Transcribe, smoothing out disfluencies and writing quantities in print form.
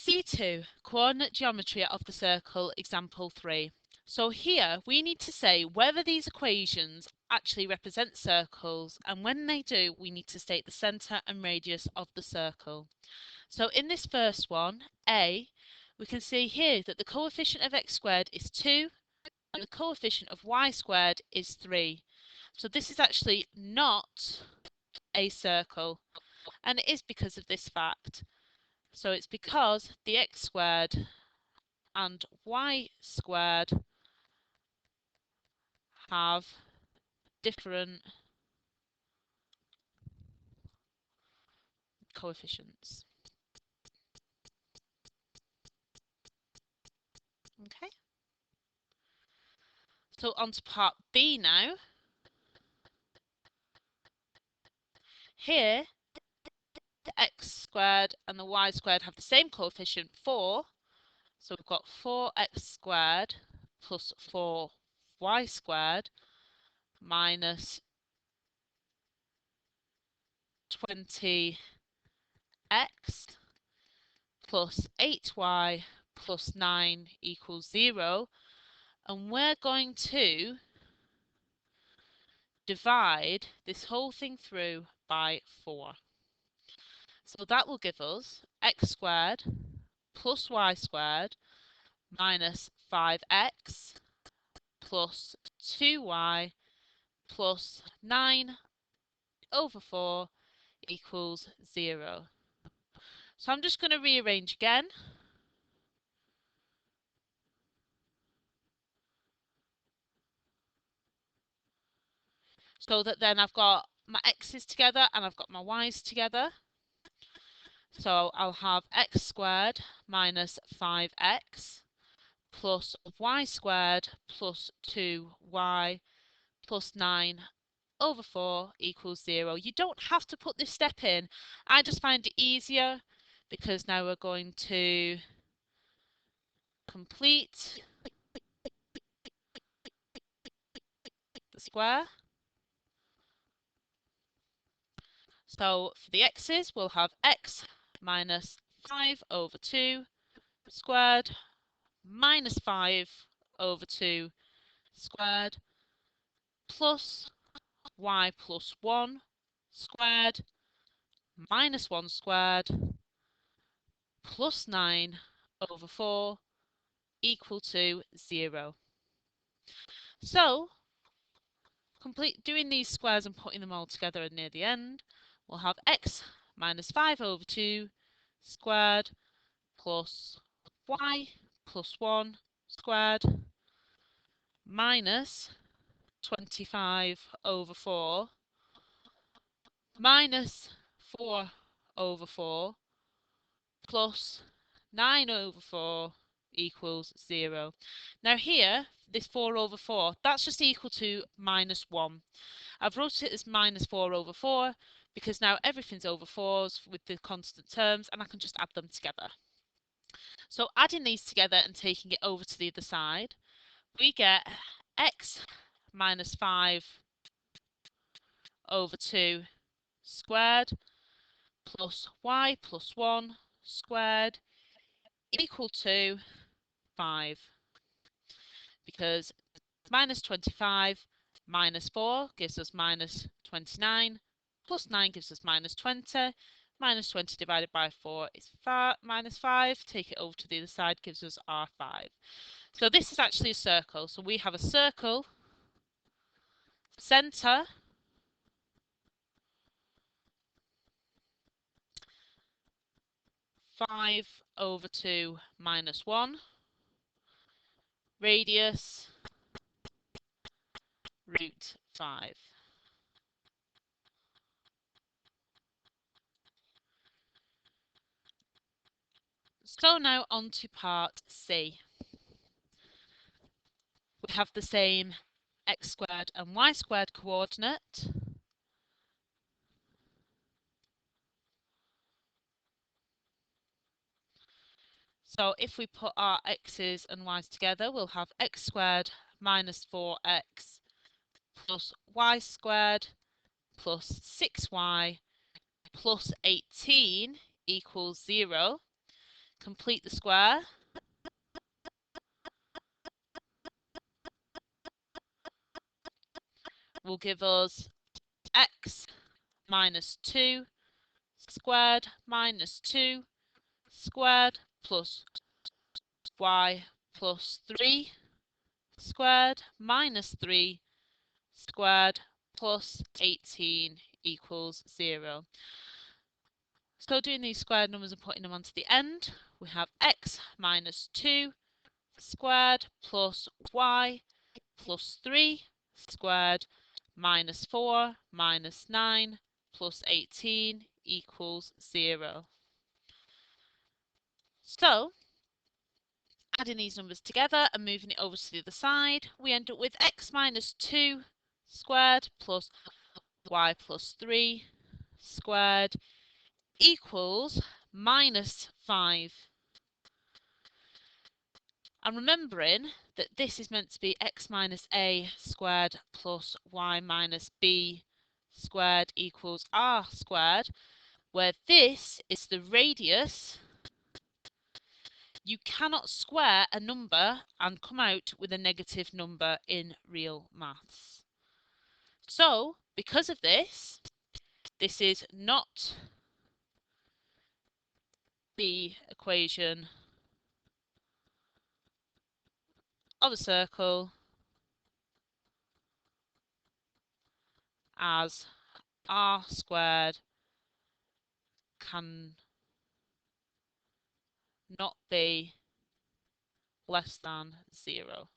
C2, coordinate geometry of the circle, example 3. So here we need to say whether these equations actually represent circles, and when they do, we need to state the centre and radius of the circle. So in this first one, A, we can see here that the coefficient of x squared is 2 and the coefficient of y squared is 3. So this is actually not a circle, and it is because of this fact. So it's because the x squared and y squared have different coefficients. Okay. So on to part B now. Here, the x squared and the y squared have the same coefficient, 4. So we've got 4x squared plus 4y squared minus 20x plus 8y plus 9 equals 0. And we're going to divide this whole thing through by 4. So that will give us x squared plus y squared minus 5x plus 2y plus 9 over 4 equals 0. So I'm just going to rearrange again. So that then I've got my x's together and I've got my y's together. So I'll have x squared minus 5x plus y squared plus 2y plus 9 over 4 equals 0. You don't have to put this step in. I just find it easier because now we're going to complete the square. So for the x's, we'll have x minus 5 over 2 squared minus 5 over 2 squared plus y plus 1 squared minus 1 squared plus 9 over 4 equal to 0. So, doing these squares and putting them all together near the end, we'll have x minus 5 over 2 squared plus y plus 1 squared minus 25 over 4 minus 4 over 4 plus 9 over 4 equals 0. Now here, this 4 over 4, that's just equal to minus 1. I've wrote it as minus 4 over 4 because now everything's over 4s with the constant terms and I can just add them together. So adding these together and taking it over to the other side, we get x minus 5 over 2 squared plus y plus 1 squared equal to 5, because minus 25 minus 4 gives us minus 29, plus 9 gives us minus 20, minus 20 divided by 4 is minus 5, take it over to the other side gives us R5. So this is actually a circle, so we have a circle, centre, (5 over 2 minus 1), radius √5. So now on to part C. We have the same x squared and y squared coordinate. So if we put our x's and y's together, we'll have x squared minus 4x plus y squared plus 6y plus 18 equals 0. complete the square. Will give us x minus 2 squared minus 2 squared plus y plus 3 squared minus 3 squared plus 18 equals 0. So doing these squared numbers and putting them onto the end, we have x minus 2 squared plus y plus 3 squared minus 4 minus 9 plus 18 equals 0. So, adding these numbers together and moving it over to the other side, we end up with x minus 2 squared plus y plus 3 squared equals minus 5. And remembering that this is meant to be x minus a squared plus y minus b squared equals r squared, where this is the radius, you cannot square a number and come out with a negative number in real maths. So, because of this, this is not the equation of a circle, as r squared can not be less than 0.